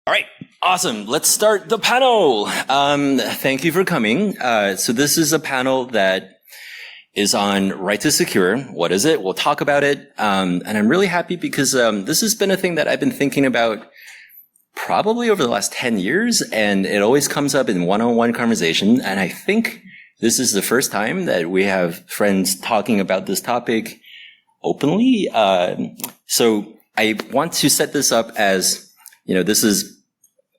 All right, awesome. Let's start the panel. Thank you for coming. So this is a panel that is on right to secure. What is it? We'll talk about it. And I'm really happy because this has been a thing that I've been thinking about probably over the last 10 years, and it always comes up in one-on-one conversation. And I think this is the first time that we have friends talking about this topic openly. So I want to set this up as, this is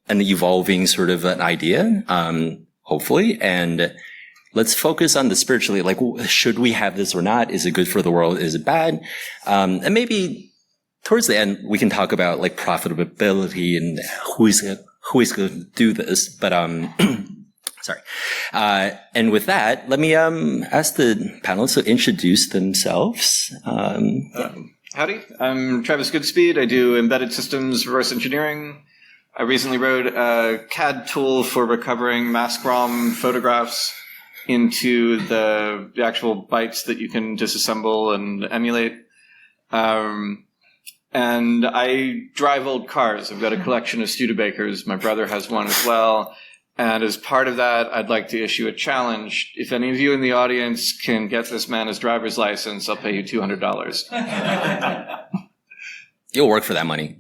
an evolving sort of an idea, hopefully. And let's focus on the spiritually, like, should we have this or not? Is it good for the world? Is it bad? And maybe towards the end, we can talk about like profitability and who is going to do this. But, sorry. And with that, let me, ask the panelists to introduce themselves. Howdy, I'm Travis Goodspeed. I do embedded systems reverse engineering. I recently wrote a CAD tool for recovering mask ROM photographs into the actual bytes that you can disassemble and emulate. And I drive old cars. I've got a collection of Studebakers. My brother has one as well. And as part of that, I'd like to issue a challenge. If any of you in the audience can get this man his driver's license, I'll pay you $200. You'll work for that money.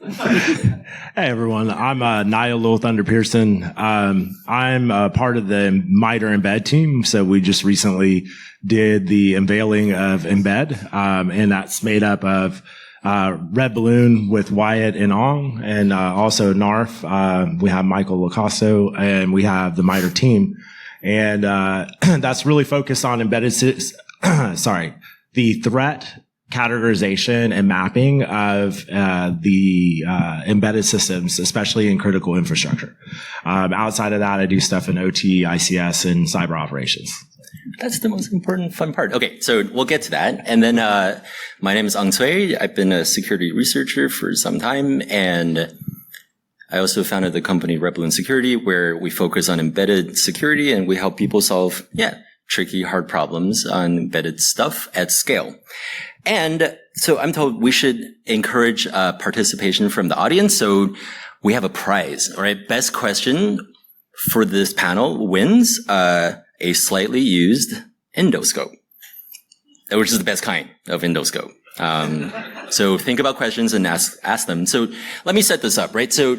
Hey everyone, I'm Niall Little Thunder Pearson. I'm part of the MITRE Embed team, so we just recently did the unveiling of Embed, and that's made up of Red Balloon with Wyatt and Ong, and also NARF. We have Michael Lacosto, and we have the MITRE team, and that's really focused on embedded. The threat categorization and mapping of the embedded systems, especially in critical infrastructure. Outside of that, I do stuff in OT, ICS, and cyber operations. That's the most important, fun part. Okay, so we'll get to that. And then my name is Ang Cui. I've been a security researcher for some time, and I also founded the company Red Balloon Security, where we focus on embedded security, and we help people solve, tricky, hard problems on embedded stuff at scale. And so I'm told we should encourage participation from the audience. So we have a prize. All right. Best question for this panel wins a slightly used endoscope, which is the best kind of endoscope. So think about questions and ask them. So let me set this up, right? So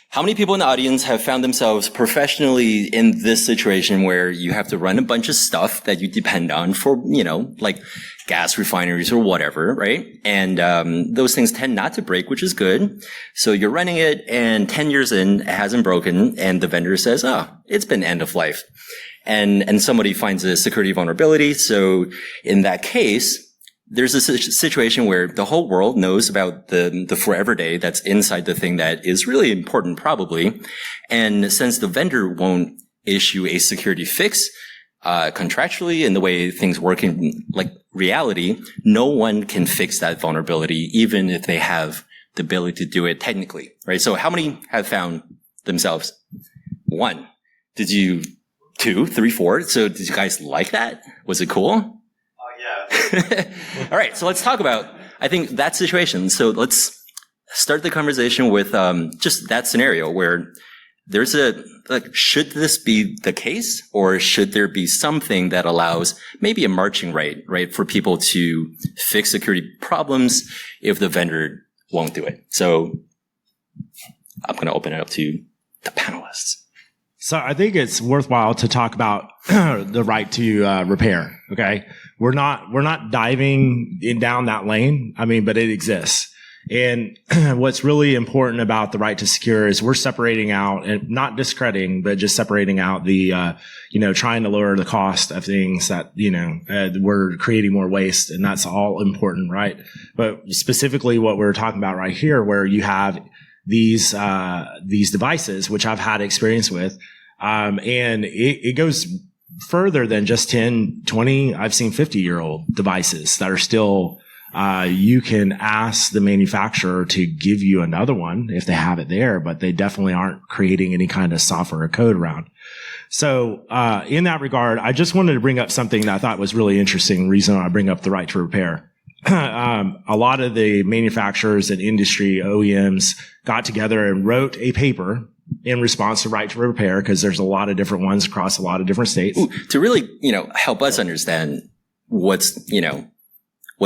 how many people in the audience have found themselves professionally in this situation where you have to run a bunch of stuff that you depend on for, like gas refineries or whatever, right? And those things tend not to break, which is good. So you're running it, and 10 years in, it hasn't broken, and the vendor says, it's been end of life. And somebody finds a security vulnerability. So in that case, there's a situation where the whole world knows about the forever day that's inside the thing that is really important, probably. And since the vendor won't issue a security fix, contractually, in the way things work in like reality, no one can fix that vulnerability, even if they have the ability to do it technically, right? So how many have found themselves? 1. Did you 2, 3, 4? So did you guys like that? Was it cool? Yeah. All right. So let's talk about, I think, that situation. So let's start the conversation with just that scenario where there's should this be the case, or should there be something that allows maybe a marching rate, right, for people to fix security problems if the vendor won't do it? So I'm going to open it up to the panelists. So I think it's worthwhile to talk about the right to repair. Okay, we're not diving down that lane. but it exists. And what's really important about the right to secure is we're separating out, and not discrediting, but just separating out the, trying to lower the cost of things that, we're creating more waste, and that's all important, right? But specifically what we're talking about right here, where you have these devices, which I've had experience with, and it goes further than just 10, 20, I've seen 50-year-old devices that are still, you can ask the manufacturer to give you another one if they have it there, but they definitely aren't creating any kind of software or code around. So, in that regard, I just wanted to bring up something that I thought was really interesting. The reason I bring up the right to repair. a lot of the manufacturers and industry OEMs got together and wrote a paper in response to right to repair, because there's a lot of different ones across a lot of different states. Ooh, to really, help us understand what's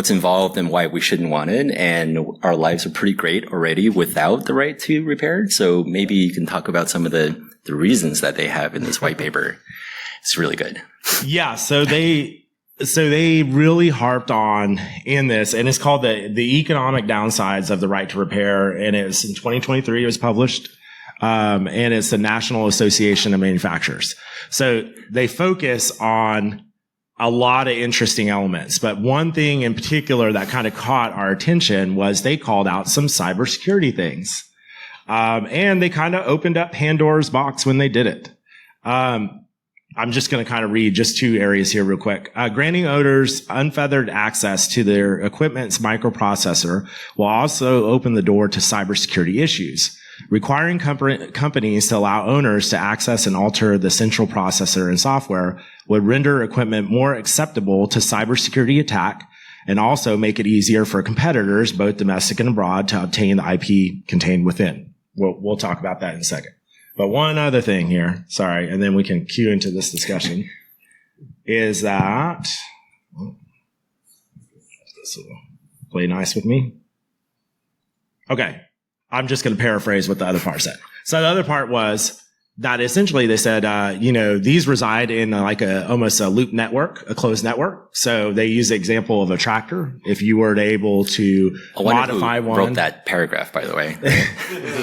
involved and why we shouldn't want it. And our lives are pretty great already without the right to repair. So maybe you can talk about some of the reasons that they have in this white paper. It's really good. Yeah. So they really harped on in this, and it's called the economic downsides of the right to repair. And it's in 2023, it was published. And it's the National Association of Manufacturers. So they focus on a lot of interesting elements. But one thing in particular that kind of caught our attention was they called out some cybersecurity things. And they kind of opened up Pandora's box when they did it. I'm just going to kind of read just two areas here real quick. Granting owners unfettered access to their equipment's microprocessor will also open the door to cybersecurity issues. Requiring companies to allow owners to access and alter the central processor and software would render equipment more acceptable to cybersecurity attack, and also make it easier for competitors, both domestic and abroad, to obtain the IP contained within. We'll talk about that in a second. But one other thing here, sorry, and then we can cue into this discussion, is that, this will play nice with me. Okay. I'm just going to paraphrase what the other part said. So the other part was that essentially they said, these reside in almost a loop network, a closed network. So they use the example of a tractor. If you were able to modify one, wrote that paragraph, by the way,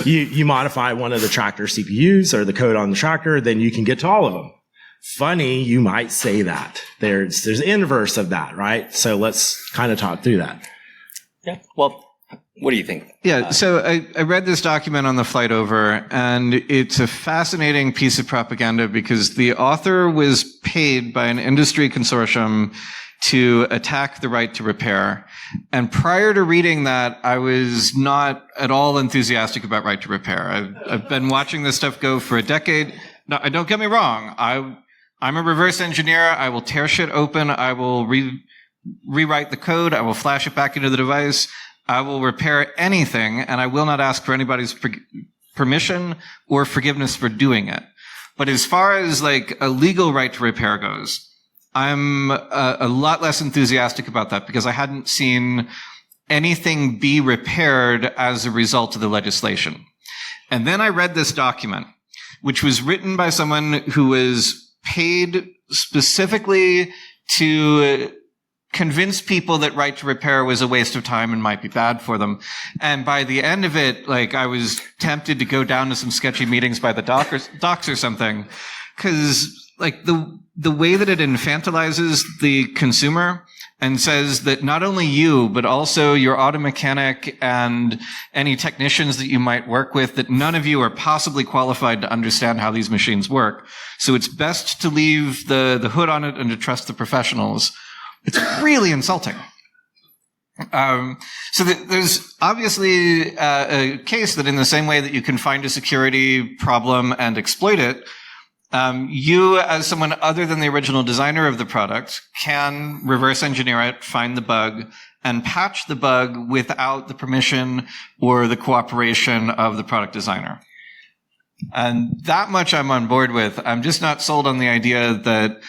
you modify one of the tractor CPUs or the code on the tractor, then you can get to all of them. Funny, you might say that. There's inverse of that, right? So let's kind of talk through that. Yeah. Well, what do you think? Yeah, so I read this document on the flight over, and it's a fascinating piece of propaganda because the author was paid by an industry consortium to attack the right to repair. And prior to reading that, I was not at all enthusiastic about right to repair. I've been watching this stuff go for a decade. No, don't get me wrong. I'm a reverse engineer. I will tear shit open. I will rewrite the code. I will flash it back into the device. I will repair anything, and I will not ask for anybody's permission or forgiveness for doing it. But as far as a legal right to repair goes, I'm a lot less enthusiastic about that because I hadn't seen anything be repaired as a result of the legislation. And then I read this document, which was written by someone who was paid specifically to convince people that right to repair was a waste of time and might be bad for them. And by the end of it, I was tempted to go down to some sketchy meetings by the docs or something. Cause the way that it infantilizes the consumer and says that not only you, but also your auto mechanic and any technicians that you might work with, that none of you are possibly qualified to understand how these machines work. So it's best to leave the hood on it and to trust the professionals. It's really insulting. So there's obviously a case that in the same way that you can find a security problem and exploit it, you as someone other than the original designer of the product can reverse engineer it, find the bug, and patch the bug without the permission or the cooperation of the product designer. And that much I'm on board with. I'm just not sold on the idea that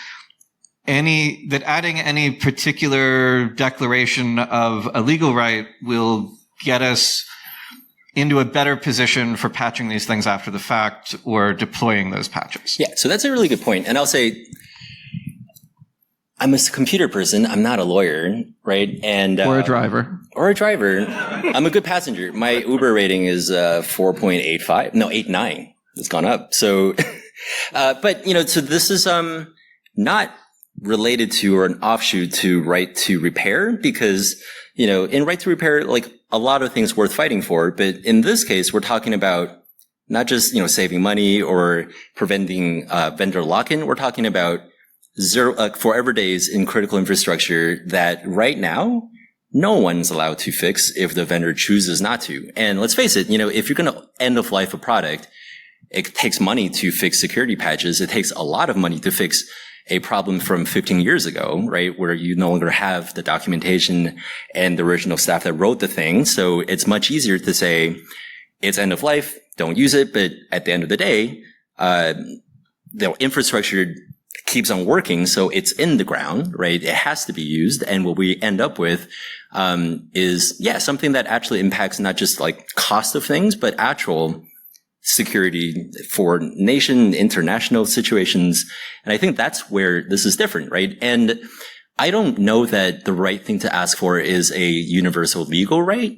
adding any particular declaration of a legal right will get us into a better position for patching these things after the fact or deploying those patches. Yeah, so that's a really good point. And I'll say, I'm a computer person. I'm not a lawyer, right? And or a driver. I'm a good passenger. My Uber rating is 4.85. No, 8.9. It's gone up. So, but so this is not related to or an offshoot to right to repair, because in right to repair, a lot of things worth fighting for. But in this case, we're talking about not just saving money or preventing vendor lock-in. We're talking about forever days in critical infrastructure that right now no one's allowed to fix if the vendor chooses not to. And let's face it, if you're going to end of life a product, it takes money to fix security patches. It takes a lot of money to fix a problem from 15 years ago, right? Where you no longer have the documentation and the original staff that wrote the thing. So it's much easier to say it's end of life, don't use it. But at the end of the day, the infrastructure keeps on working. So it's in the ground, right? It has to be used. And what we end up with, is something that actually impacts not just like cost of things, but actual security for nation, international situations. And I think that's where this is different, right? And I don't know that the right thing to ask for is a universal legal right.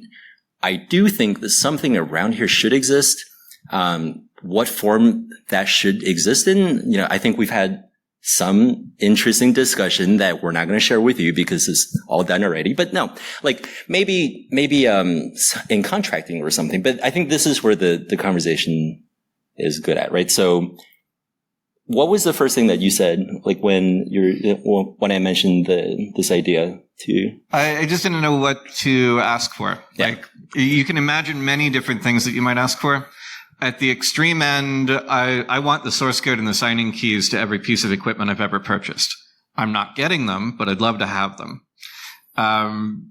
I do think that something around here should exist. What form that should exist in, I think we've had some interesting discussion that we're not going to share with you because it's all done already. But no, like maybe in contracting or something. But I think this is where the conversation is good at, right? So what was the first thing that you said, like when I mentioned this idea to you? I just didn't know what to ask for. Yeah. Like you can imagine many different things that you might ask for. At the extreme end, I want the source code and the signing keys to every piece of equipment I've ever purchased. I'm not getting them, but I'd love to have them.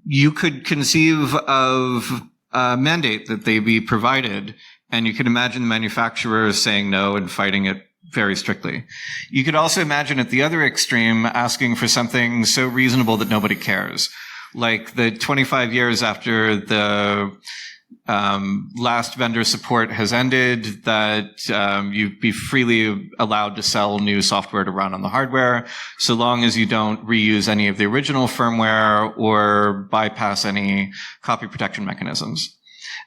You could conceive of a mandate that they be provided, and you could imagine the manufacturers saying no and fighting it very strictly. You could also imagine at the other extreme asking for something so reasonable that nobody cares. Like the 25 years after the last vendor support has ended, that you'd be freely allowed to sell new software to run on the hardware, so long as you don't reuse any of the original firmware or bypass any copy protection mechanisms.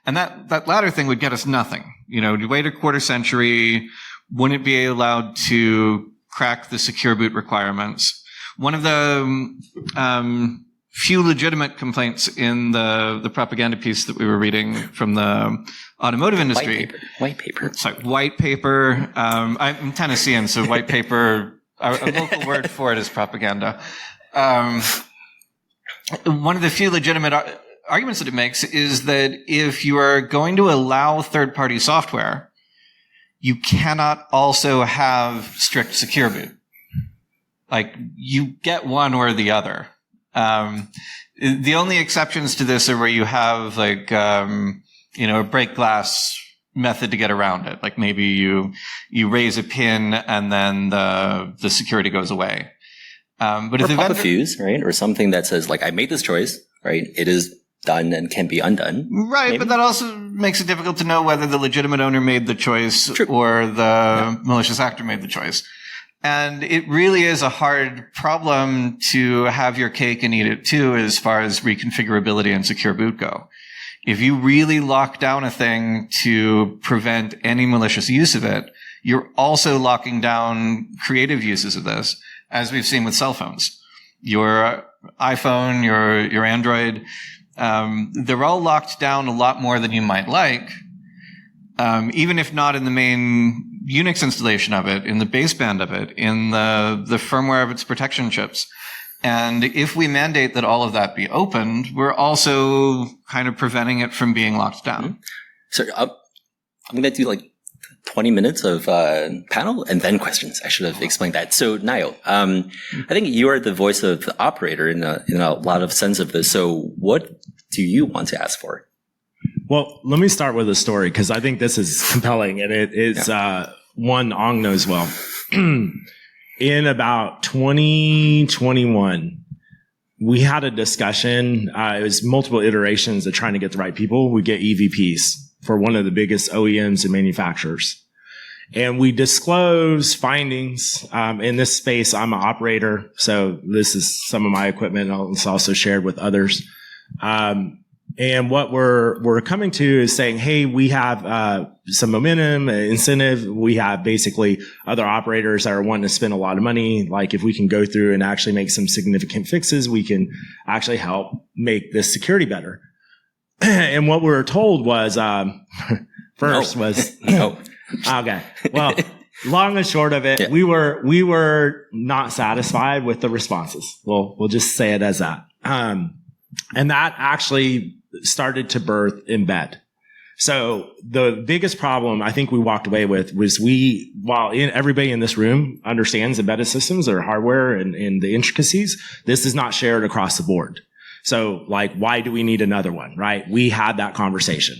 And that latter thing would get us nothing. You wait a quarter century, wouldn't be allowed to crack the secure boot requirements. One of the few legitimate complaints in the propaganda piece that we were reading from the automotive industry. White paper. Sorry, white paper. I'm Tennessean, so white paper, a local word for it is propaganda. One of the few legitimate arguments that it makes is that if you are going to allow third-party software, you cannot also have strict secure boot. Like, you get one or the other. The only exceptions to this are where you have like, a break glass method to get around it. Like maybe you raise a pin and then the security goes away. But if pop a fuse, right? Or something that says like, I made this choice, right? It is done and can be undone. Right. Maybe. But that also makes it difficult to know whether the legitimate owner made the choice or the malicious actor made the choice. And it really is a hard problem to have your cake and eat it too, as far as reconfigurability and secure boot go. If you really lock down a thing to prevent any malicious use of it, you're also locking down creative uses of this, as we've seen with cell phones. Your iPhone, your Android, they're all locked down a lot more than you might like, even if not in the main Unix installation of it, in the baseband of it, in the firmware of its protection chips. And if we mandate that all of that be opened, we're also kind of preventing it from being locked down. Mm-hmm. So I'm going to do like 20 minutes of panel and then questions. I should have explained that. So Niall, I think you are the voice of the operator in a lot of sense of this. So what do you want to ask for? Well, let me start with a story because I think this is compelling, and it is one Ong knows well. In about 2021, we had a discussion. It was multiple iterations of trying to get the right people. We get EVPs for one of the biggest OEMs and manufacturers. And we disclose findings. In this space, I'm an operator, so this is some of my equipment. It's also shared with others. And what we're coming to is saying, hey, we have some momentum, incentive. We have basically other operators that are wanting to spend a lot of money. Like if we can go through and actually make some significant fixes, we can actually help make this security better. And what we were told was, no. Okay. Well, long and short of it, we were not satisfied with the responses. We'll just say it as that. And that actually started to birth embed. So the biggest problem I think we walked away with was everybody in this room understands embedded systems or hardware and the intricacies, this is not shared across the board. So like, why do we need another one, right? We had that conversation.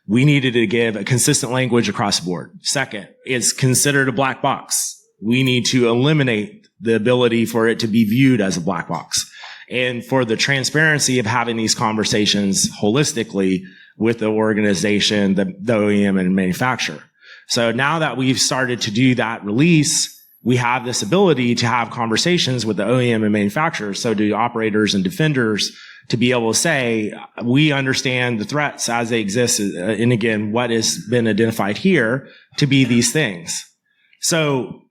We needed to give a consistent language across the board. Second, it's considered a black box. We need to eliminate the ability for it to be viewed as a black box. And for the transparency of having these conversations holistically with the organization, the OEM and manufacturer. So now that we've started to do that release, we have this ability to have conversations with the OEM and manufacturers. So do operators and defenders to be able to say, we understand the threats as they exist. And again, what has been identified here to be these things. So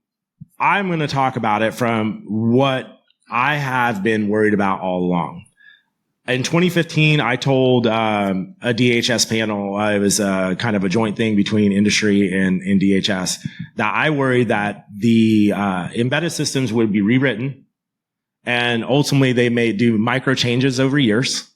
I'm going to talk about it from what I have been worried about all along. In 2015, I told a DHS panel, it was kind of a joint thing between industry and DHS, that I worried that the embedded systems would be rewritten, and ultimately they may do micro changes over years,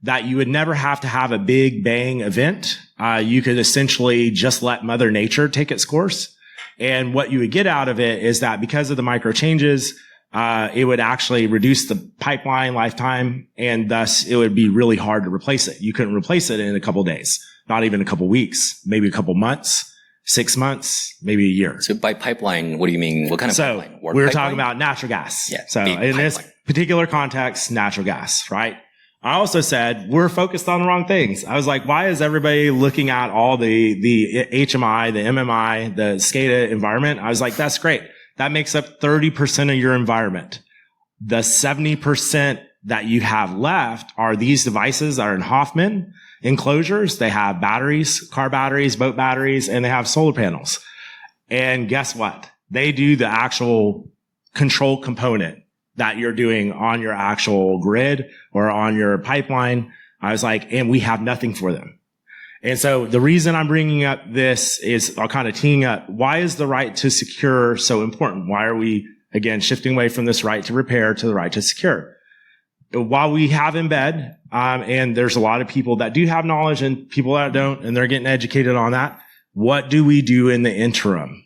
that you would never have to have a big bang event. You could essentially just let Mother Nature take its course. And what you would get out of it is that because of the micro changes, it would actually reduce the pipeline lifetime, and thus it would be really hard to replace it. You couldn't replace it in a couple days, not even a couple weeks, maybe a couple months, 6 months, maybe a year. So by pipeline, what do you mean? What kind of pipeline? We were talking about natural gas. Yeah, so in this particular context, natural gas, right? I also said we're focused on the wrong things. I was like, why is everybody looking at all the HMI, the MMI, the SCADA environment? I was like, that's great. That makes up 30% of your environment. The 70% that you have left are these devices that are in Hoffman enclosures. They have batteries, car batteries, boat batteries, and they have solar panels. And guess what? They do the actual control component that you're doing on your actual grid or on your pipeline. I was like, and we have nothing for them. And so the reason I'm bringing up this is I'll kind of teeing up, why is the right to secure so important? Why are we, again, shifting away from this right to repair to the right to secure? While we have embed, and there's a lot of people that do have knowledge and people that don't, and they're getting educated on that, what do we do in the interim?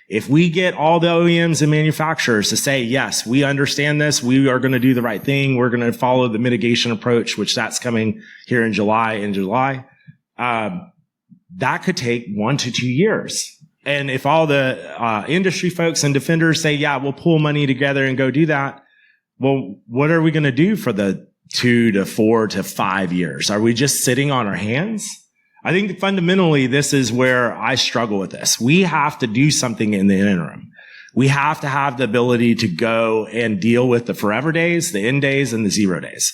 If we get all the OEMs and manufacturers to say, yes, we understand this, we are going to do the right thing, we're going to follow the mitigation approach, which that's coming here in July, that could take 1 to 2 years. And if all the industry folks and defenders say, yeah, we'll pull money together and go do that, well, what are we going to do for the 2 to 4 to 5 years? Are we just sitting on our hands? I think fundamentally this is where I struggle with this. We have to do something in the interim. We have to have the ability to go and deal with the forever days, the end days, and the 0 days.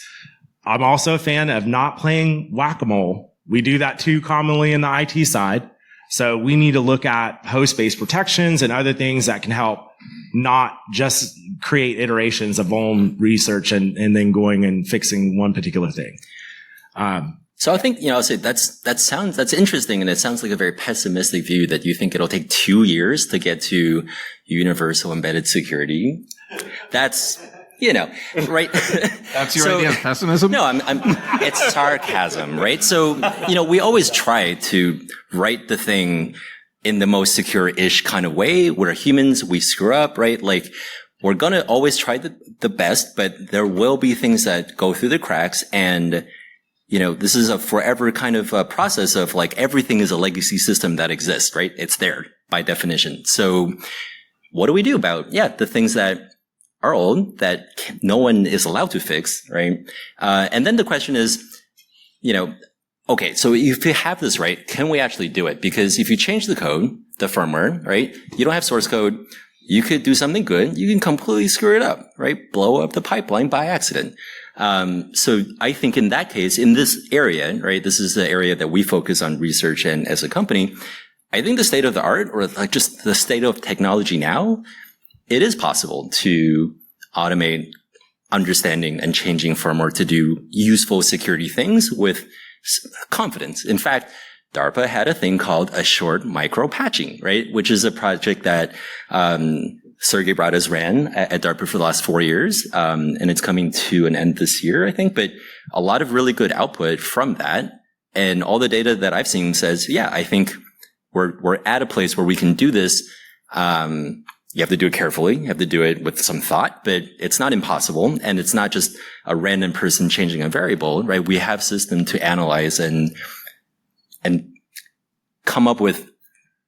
I'm also a fan of not playing whack-a-mole. We do that too commonly in the IT side. So we need to look at host-based protections and other things that can help not just create iterations of vuln research and then going and fixing one particular thing. So I think, I'll say that's interesting. And it sounds like a very pessimistic view that you think it'll take 2 years to get to universal embedded security. That's, right? That's your idea of pessimism? No, it's sarcasm, right? So, we always try to write the thing in the most secure-ish kind of way. We're humans, we screw up, right? Like, we're gonna always try the best, but there will be things that go through the cracks. And, this is a forever kind of a process of like everything is a legacy system that exists, right? It's there by definition. So what do we do about, the things that are old that no one is allowed to fix, right? And then the question is, okay, so if you have this right, can we actually do it? Because if you change the code, the firmware, right, you don't have source code, you could do something good, you can completely screw it up, right? Blow up the pipeline by accident. So I think in that case, in this area, right, this is the area that we focus on research and as a company, I think the state of the art or like just the state of technology now, it is possible to automate understanding and changing firmware to do useful security things with confidence. In fact, DARPA had a thing called a short micro patching, right? Which is a project that Sergey Bradas ran at DARPA for the last 4 years. And it's coming to an end this year, I think. But a lot of really good output from that. And all the data that I've seen says, yeah, I think we're at a place where we can do this. You have to do it carefully. You have to do it with some thought, but it's not impossible. And it's not just a random person changing a variable, right? We have systems to analyze and come up with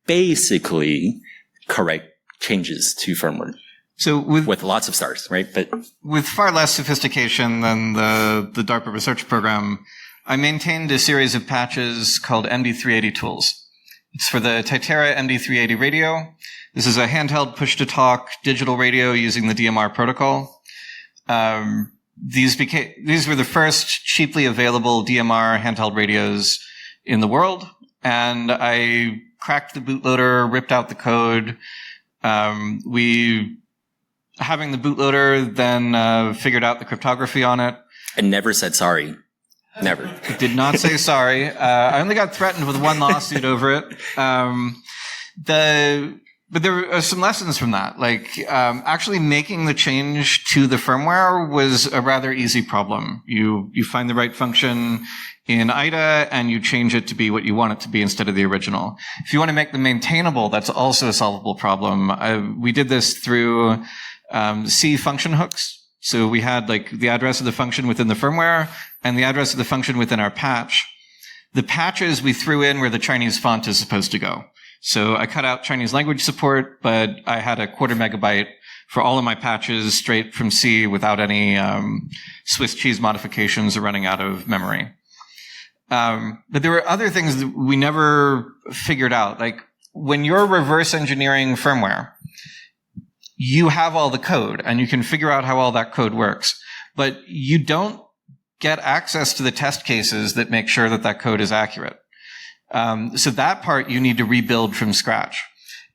basically correct changes to firmware. So with lots of stars, right? But with far less sophistication than the DARPA research program, I maintained a series of patches called MD380 tools. It's for the Titera MD380 radio. This is a handheld push-to-talk digital radio using the DMR protocol. These were the first cheaply available DMR handheld radios in the world, and I cracked the bootloader, ripped out the code. Having the bootloader, then figured out the cryptography on it. And never said sorry. Never. Did not say sorry. I only got threatened with one lawsuit over it. But there are some lessons from that. Like, actually making the change to the firmware was a rather easy problem. You find the right function in IDA and you change it to be what you want it to be instead of the original. If you want to make them maintainable, that's also a solvable problem. We did this through C function hooks. So we had like the address of the function within the firmware and the address of the function within our patch. The patches we threw in where the Chinese font is supposed to go. So I cut out Chinese language support, but I had a 1/4 megabyte for all of my patches straight from C without any Swiss cheese modifications or running out of memory. But there were other things that we never figured out. Like when you're reverse engineering firmware, you have all the code and you can figure out how all that code works, but you don't get access to the test cases that make sure that that code is accurate. So that part you need to rebuild from scratch.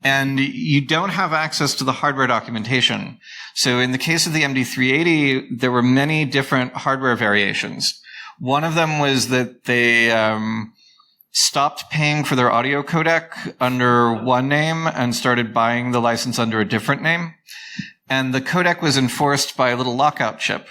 And you don't have access to the hardware documentation. So in the case of the MD380, there were many different hardware variations. One of them was that they stopped paying for their audio codec under one name and started buying the license under a different name. And the codec was enforced by a little lockout chip.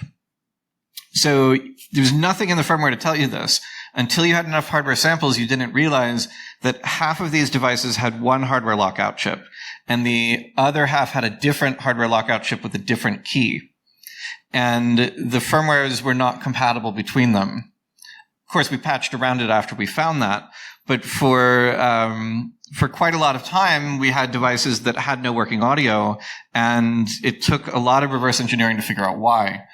So there's nothing in the firmware to tell you this. Until you had enough hardware samples, you didn't realize that half of these devices had one hardware lockout chip, and the other half had a different hardware lockout chip with a different key. And the firmwares were not compatible between them. Of course, we patched around it after we found that, but for quite a lot of time, we had devices that had no working audio, and it took a lot of reverse engineering to figure out why.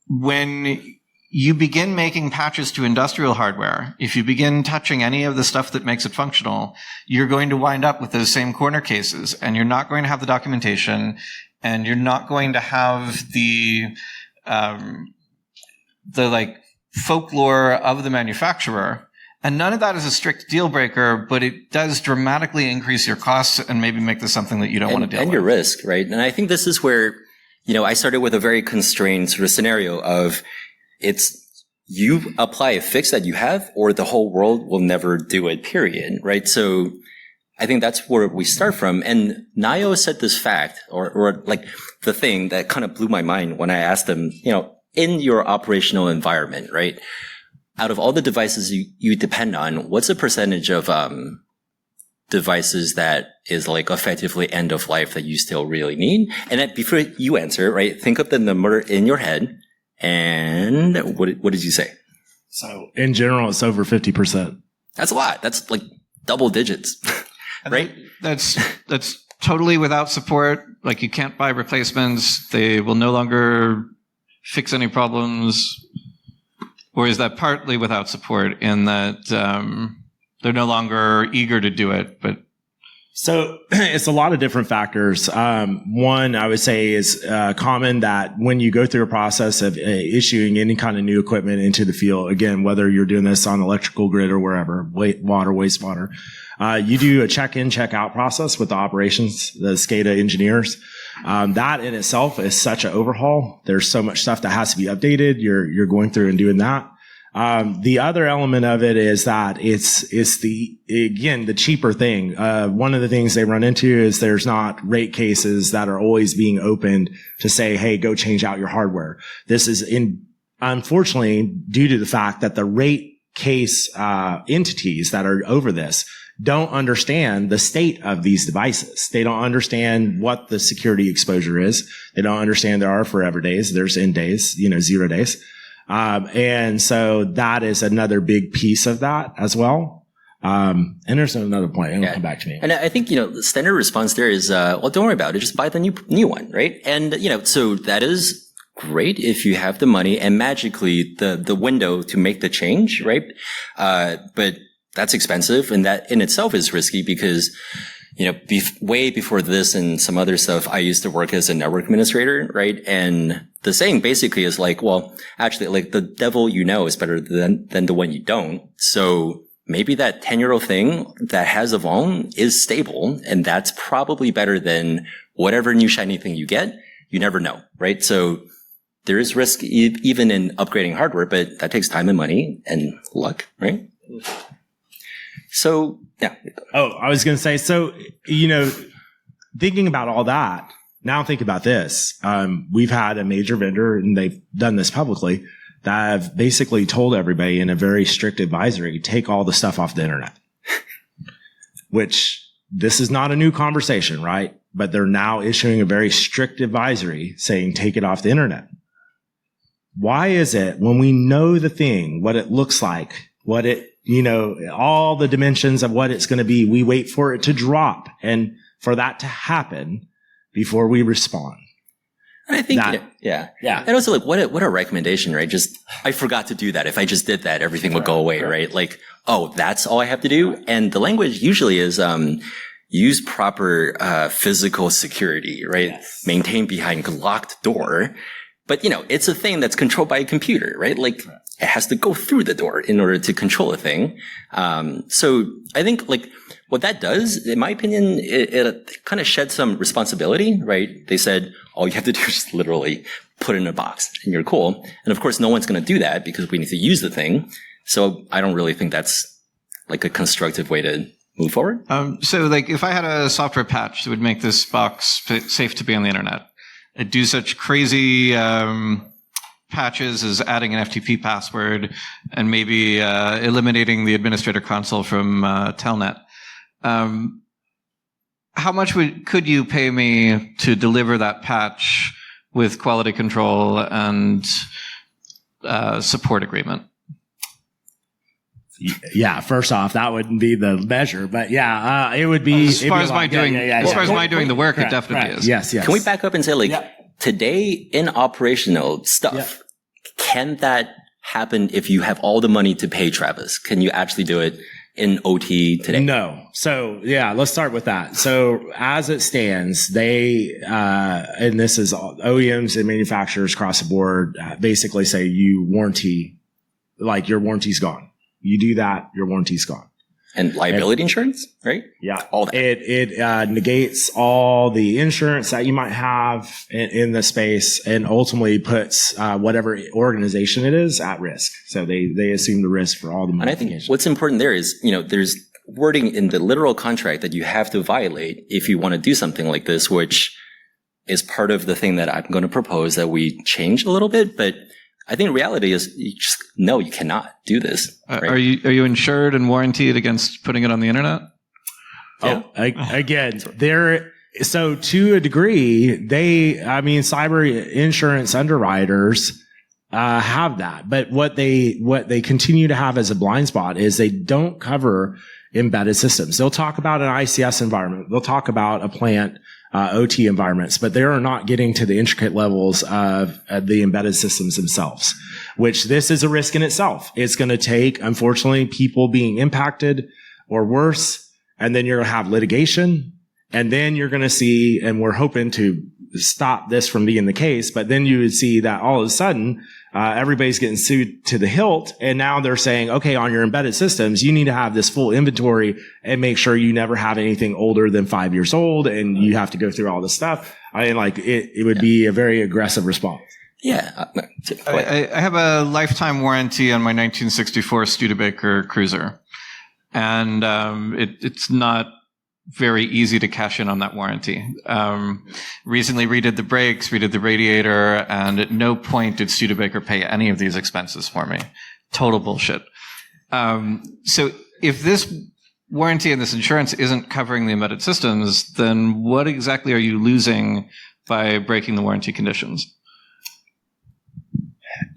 When you begin making patches to industrial hardware, if you begin touching any of the stuff that makes it functional, you're going to wind up with those same corner cases, and you're not going to have the documentation, and you're not going to have the like folklore of the manufacturer. And none of that is a strict deal breaker, but it does dramatically increase your costs and maybe make this something that you don't want to deal with. And your risk, right? And I think this is where, I started with a very constrained sort of scenario of it's you apply a fix that you have or the whole world will never do it, period, right? So I think that's where we start from. And Nayo said this fact or like the thing that kind of blew my mind when I asked them, in your operational environment, right? Out of all the devices you depend on, what's the percentage of devices that is like effectively end of life that you still really need? And then before you answer, right, think of the number in your head. And what did you say? So in general, it's over 50%. That's a lot. That's like double digits, right? That's totally without support. Like you can't buy replacements. They will no longer fix any problems. Or is that partly without support in that they're no longer eager to do it, but so it's a lot of different factors. One, I would say is common that when you go through a process of issuing any kind of new equipment into the field, again, whether you're doing this on electrical grid or wherever, wastewater, you do a check-in, check-out process with the operations, the SCADA engineers. That in itself is such an overhaul. There's so much stuff that has to be updated. You're going through and doing that. The other element of it is that it's the cheaper thing. One of the things they run into is there's not rate cases that are always being opened to say, hey, go change out your hardware. This is unfortunately due to the fact that the rate case entities that are over this don't understand the state of these devices. They don't understand what the security exposure is. They don't understand there are forever days. There's end days, 0 days. And so that is another big piece of that as well. And there's another point. It'll come back to me. And I think, the standard response there is, well, don't worry about it. Just buy the new one, right? And, so that is great if you have the money and magically the window to make the change, right? But that's expensive, and that in itself is risky because, way before this and some other stuff, I used to work as a network administrator, right? And the saying basically is like, well, actually, like the devil is better than the one you don't. So maybe that 10-year-old thing that has a vuln is stable, and that's probably better than whatever new shiny thing you get. You never know, right? So there is risk even in upgrading hardware, but that takes time and money and luck, right? So, yeah. Oh, I was going to say, so, thinking about all that, now think about this. We've had a major vendor, and they've done this publicly, that have basically told everybody in a very strict advisory, take all the stuff off the internet. Which, this is not a new conversation, right? But they're now issuing a very strict advisory saying, take it off the internet. Why is it when we know the thing, what it looks like, what it, all the dimensions of what it's going to be, we wait for it to drop and for that to happen before we respond? And I think, yeah. And also, like, what a recommendation, right? Just, I forgot to do that. If I just did that, everything would go away, right? Like, oh, that's all I have to do. And the language usually is, use proper, physical security, right? Yes. Maintain behind a locked door. But, it's a thing that's controlled by a computer, right? Like, it has to go through the door in order to control a thing. So I think, like, what that does, in my opinion, it kind of sheds some responsibility, right? They said, all you have to do is just literally put it in a box and you're cool. And of course, no one's going to do that because we need to use the thing. So I don't really think that's like a constructive way to move forward. So like if I had a software patch that would make this box safe to be on the internet, it'd do such crazy patches as adding an FTP password and maybe eliminating the administrator console from Telnet. How much could you pay me to deliver that patch with quality control and support agreement? Yeah, first off, that wouldn't be the measure, but yeah, it would be. As far as my doing the work, it definitely is. Yes. Can we back up and say, like, today in operational stuff, can that happen if you have all the money to pay Travis? Can you actually do it in OT today? No. So yeah, let's start with that. So as it stands, they, and this is OEMs and manufacturers across the board, basically say your warranty's gone. You do that, your warranty's gone. And liability insurance, right? Yeah. All that. It negates all the insurance that you might have in the space and ultimately puts whatever organization it is at risk. So they assume the risk for all the money. And I think what's important there is, there's wording in the literal contract that you have to violate if you want to do something like this, which is part of the thing that I'm going to propose that we change a little bit. But I think reality is you cannot do this. Right? Are you insured and warranted against putting it on the internet? Yeah. Again, so to a degree, cyber insurance underwriters have that, but what they continue to have as a blind spot is they don't cover embedded systems. They'll talk about an ICS environment. They'll talk about a plant, OT environments, but they are not getting to the intricate levels of the embedded systems themselves, which this is a risk in itself. It's going to take, unfortunately, people being impacted or worse, and then you're going to have litigation, and then you're going to see, and we're hoping to stop this from being the case, but then you would see that all of a sudden, everybody's getting sued to the hilt, and now they're saying, okay, on your embedded systems, you need to have this full inventory and make sure you never have anything older than 5 years old, and you have to go through all this stuff. It would be a very aggressive response. Yeah. I have a lifetime warranty on my 1964 Studebaker Cruiser, and it's not very easy to cash in on that warranty. Recently redid the brakes, redid the radiator, and at no point did Studebaker pay any of these expenses for me. Total bullshit. So if this warranty and this insurance isn't covering the embedded systems, then what exactly are you losing by breaking the warranty conditions?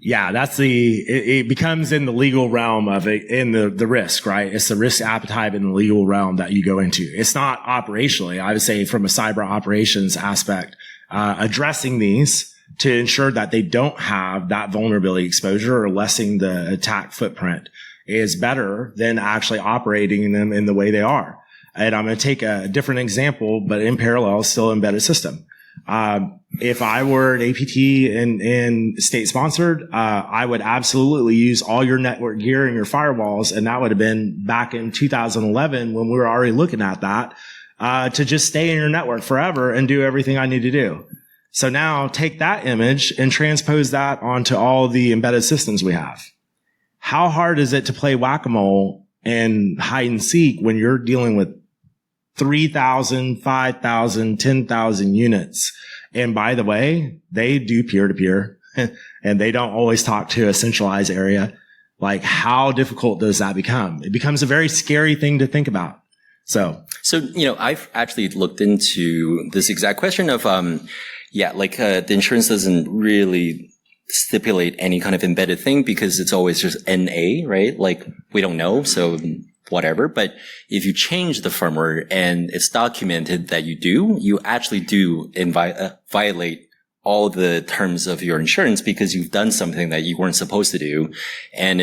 Yeah, it becomes in the legal realm of it, in the risk, right? It's the risk appetite in the legal realm that you go into. It's not operationally. I would say from a cyber operations aspect, addressing these to ensure that they don't have that vulnerability exposure or lessening the attack footprint is better than actually operating them in the way they are. And I'm going to take a different example, but in parallel, still embedded system. If I were an APT and state sponsored, I would absolutely use all your network gear and your firewalls. And that would have been back in 2011 when we were already looking at that, to just stay in your network forever and do everything I need to do. So now take that image and transpose that onto all the embedded systems we have. How hard is it to play whack-a-mole and hide and seek when you're dealing with 3,000, 5,000, 10,000 units? And by the way, they do peer-to-peer and they don't always talk to a centralized area. Like, how difficult does that become? It becomes a very scary thing to think about. So, I've actually looked into this exact question of, the insurance doesn't really stipulate any kind of embedded thing because it's always just NA, right? Like, we don't know, so whatever. But if you change the firmware and it's documented that you actually do violate all the terms of your insurance because you've done something that you weren't supposed to do. And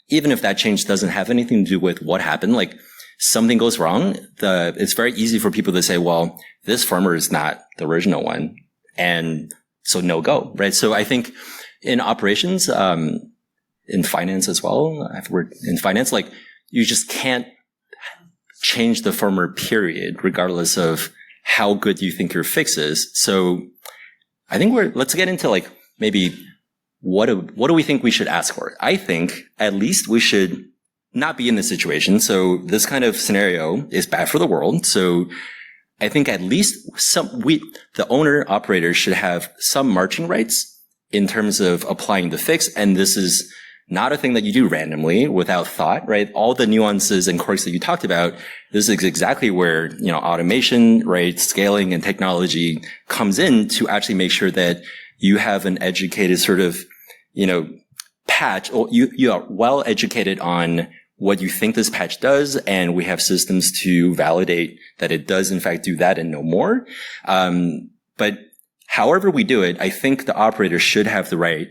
even if that change doesn't have anything to do with what happened, like something goes wrong, it's very easy for people to say, well, this firmware is not the original one. And so no go, right? So I think in operations, in finance as well, I've worked in finance, like you just can't change the firmware period, regardless of how good you think your fix is. So I think let's get into like maybe what do we think we should ask for? I think at least we should not be in this situation. So this kind of scenario is bad for the world. So I think at least the owner operator should have some marching rights in terms of applying the fix. And this is not a thing that you do randomly without thought, right? All the nuances and quirks that you talked about, this is exactly where, automation, right, scaling and technology comes in to actually make sure that you have an educated sort of, patch, or you are well educated on what you think this patch does, and we have systems to validate that it does in fact do that and no more. But however we do it, I think the operator should have the right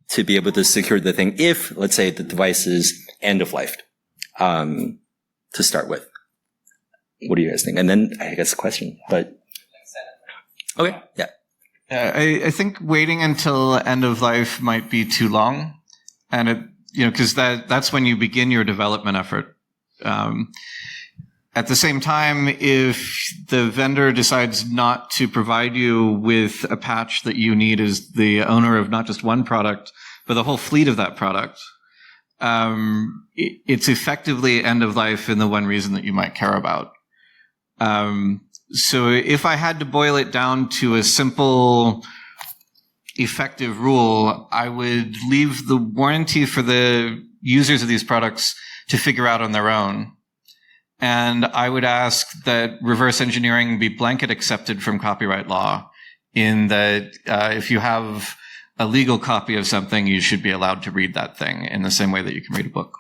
to be able to secure the thing if, let's say, the device is end of life, to start with. What do you guys think? And then I guess a question, but okay, yeah. I think waiting until end of life might be too long, and because that's when you begin your development effort. At the same time, if the vendor decides not to provide you with a patch that you need as the owner of not just one product, but the whole fleet of that product, it's effectively end of life in the one reason that you might care about. So if I had to boil it down to a simple, effective rule, I would leave the warranty for the users of these products to figure out on their own. And I would ask that reverse engineering be blanket accepted from copyright law, in that if you have a legal copy of something, you should be allowed to read that thing in the same way that you can read a book.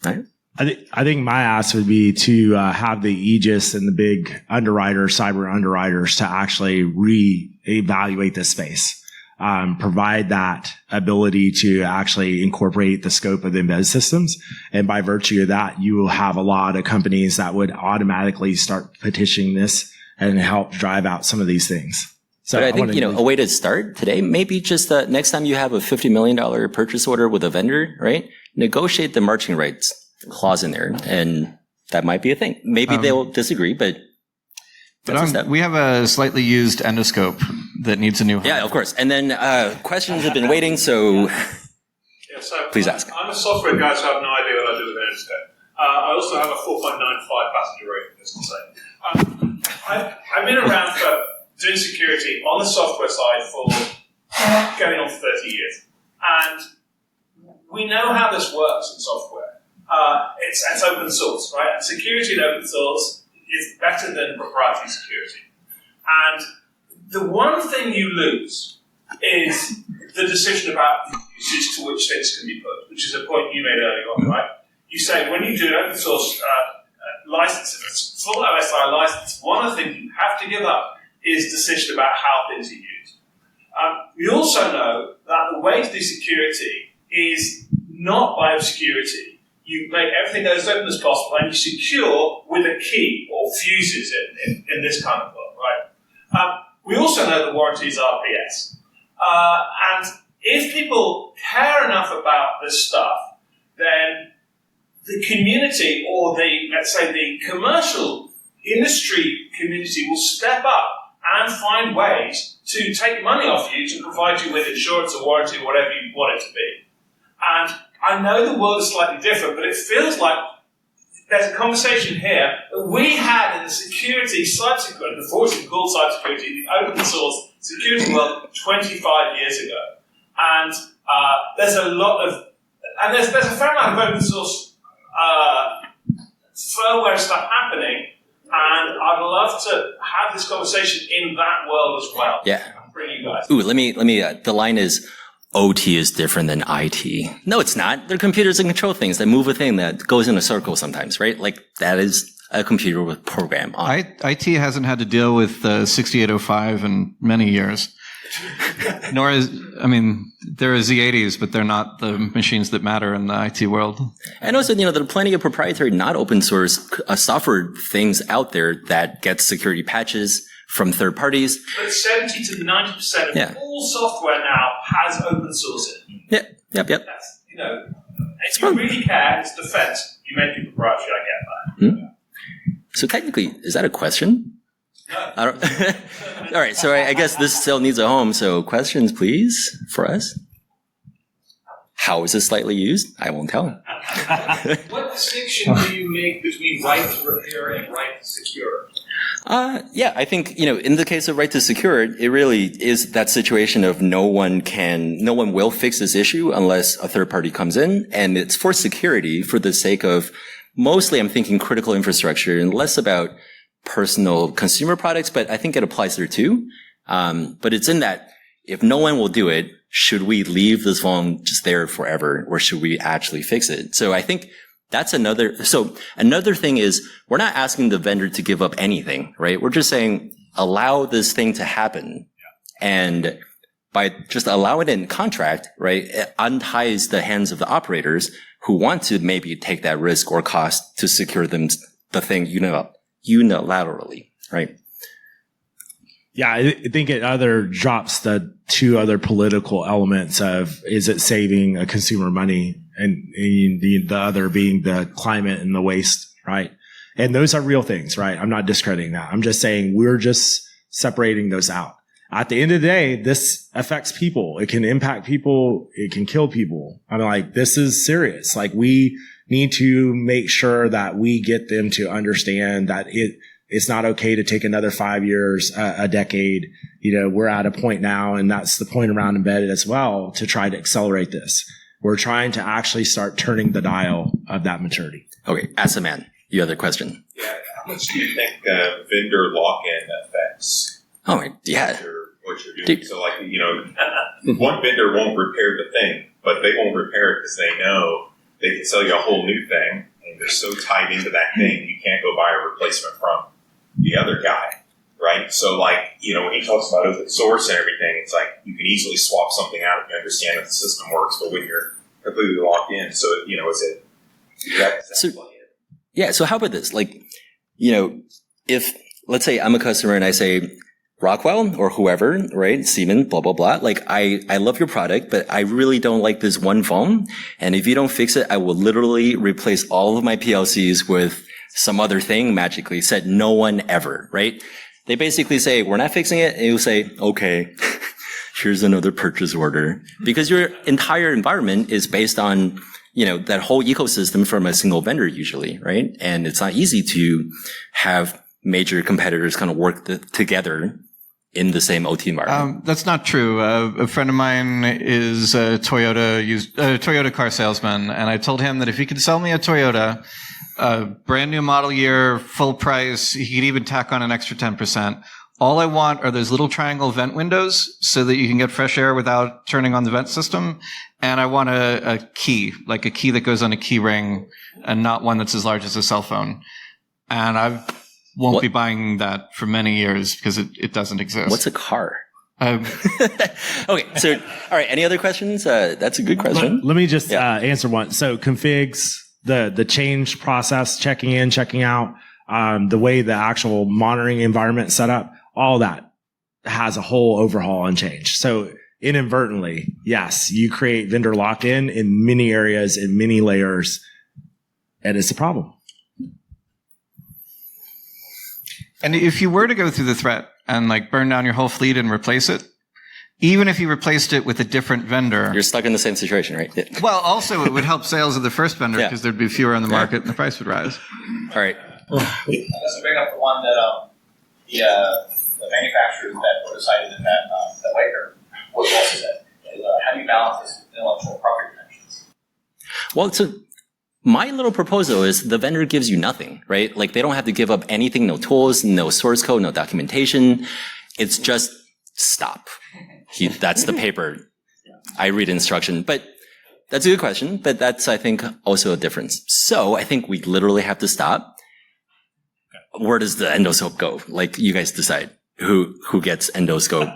Right. I think my ask would be to have the Aegis and the big underwriters, cyber underwriters, to actually re-evaluate this space. Provide that ability to actually incorporate the scope of the embedded systems. And by virtue of that, you will have a lot of companies that would automatically start petitioning this and help drive out some of these things. So but I think, a way to start today, maybe just next time you have a $50 million purchase order with a vendor, right? Negotiate the marching rights clause in there, and that might be a thing. Maybe they'll disagree, but we have a slightly used endoscope that needs a new home. Yeah, of course. And then questions have been waiting, so please ask. I'm a software guy, so I have no idea what I do with an endoscope. I also have a 4.95 passenger rating, just to say. I've been around for doing security on the software side for going on 30 years. And we know how this works in software. It's open source, right? And security in open source is better than proprietary security. And the one thing you lose is the decision about the usage to which things can be put, which is a point you made earlier on, right? You say when you do an open source licenses, full OSI license, one of the things you have to give up is decision about how things are used. We also know that the way to do security is not by obscurity. You make everything as open as possible and you secure with a key or fuses in this kind of world, right? We also know that warranties are BS. And if people care enough about this stuff, then the community or let's say the commercial industry community will step up and find ways to take money off you to provide you with insurance or warranty or whatever you want it to be. And I know the world is slightly different, but it feels like there's a conversation here that we had in the security, cybersecurity, before it's called cybersecurity, the open source security world 25 years ago. And there's a lot of, and there's a fair amount of open source firmware stuff happening, and I'd love to have this conversation in that world as well. Yeah. Bring you guys. Ooh, let me, the line is, OT is different than IT. No, it's not. They're computers that control things, that move a thing that goes in a circle sometimes, right? Like that is a computer with program on it. IT hasn't had to deal with 6805 in many years. Nor is, there are Z80s, but they're not the machines that matter in the IT world. And also, there are plenty of proprietary, not open source software things out there that get security patches from third parties. But 70 to 90% of all software now has open source in it. Yep. That's, if you really care, it's defense. You make it proprietary, I get that. Mm-hmm. So technically, is that a question? No. I don't. All right, so I guess this still needs a home. So questions, please, for us. How is this slightly used? I won't tell. What distinction do you make between right to repair and right to secure? I think, in the case of right to secure, it really is that situation of no one will fix this issue unless a third party comes in, and it's for security for the sake of, mostly I'm thinking critical infrastructure and less about personal consumer products, but I think it applies there too. But it's in that if no one will do it, should we leave this phone just there forever, or should we actually fix it? So I think that's another thing is we're not asking the vendor to give up anything, right? We're just saying allow this thing to happen. And by just allowing it in contract, right, it unties the hands of the operators who want to maybe take that risk or cost to secure the thing, unilaterally, right? Yeah, I think it drops the two other political elements of, is it saving a consumer money, and the other being the climate and the waste, right? And those are real things, right? I'm not discrediting that. I'm just saying we're just separating those out. At the end of the day, this affects people. It can impact people. It can kill people. This is serious. We need to make sure that we get them to understand that it's not okay to take another 5 years, a decade. We're at a point now, and that's the point around embedded as well, to try to accelerate this. We're trying to actually start turning the dial of that maturity. Okay, as a man, you have a question. Yeah, how much do you think vendor lock-in affects what you're doing? So, one vendor won't repair the thing, but they won't repair it because they know they can sell you a whole new thing, and they're so tied into that thing, you can't go buy a replacement from the other guy, right? So, when he talks about open source and everything, it's you can easily swap something out if you understand that the system works, but when you're completely locked in, so, So how about this? If, let's say I'm a customer and I say, Rockwell or whoever, right? Siemens, blah, blah, blah. I love your product, but I really don't like this one phone. And if you don't fix it, I will literally replace all of my PLCs with some other thing magically. Said no one ever, right? They basically say, we're not fixing it. And you say, okay, here's another purchase order. Because your entire environment is based on, that whole ecosystem from a single vendor usually, right? And it's not easy to have major competitors kind of work together in the same OT environment. That's not true. A friend of mine is a Toyota car salesman, and I told him that if he could sell me a Toyota, brand new model year, full price, he could even tack on an extra 10%. All I want are those little triangle vent windows so that you can get fresh air without turning on the vent system. And I want a key, like a key that goes on a key ring and not one that's as large as a cell phone. And I won't be buying that for many years because it doesn't exist. What's a car? Okay, so, all right, any other questions? That's a good question. Let me just answer one. So configs, the change process, checking in, checking out, the way the actual monitoring environment is set up, all that has a whole overhaul and change. So inadvertently, yes, you create vendor lock-in in many areas, in many layers, and it's a problem. And if you were to go through the threat and like burn down your whole fleet and replace it, even if you replaced it with a different vendor, you're stuck in the same situation, right? Yeah. Well, also it would help sales of the first vendor because there'd be fewer on the market and the price would rise. All right. I guess to bring up the one that the manufacturers that decided that Waker was also said. How do you balance this with intellectual property protections? Well, so my little proposal is the vendor gives you nothing, right? Like they don't have to give up anything, no tools, no source code, no documentation. It's just stop. That's the paper. I read instruction, but that's a good question. But that's, I think, also a difference. So I think we literally have to stop. Where does the endoscope go? Like you guys decide who gets endoscope.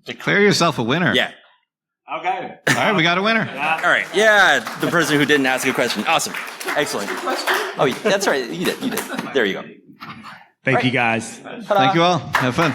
Declare yourself a winner. Yeah. Okay. All right, we got a winner. All right. Yeah, the person who didn't ask a question. Awesome. Excellent. Oh, that's right. You did. There you go. Thank you, guys. Thank you all. Have fun.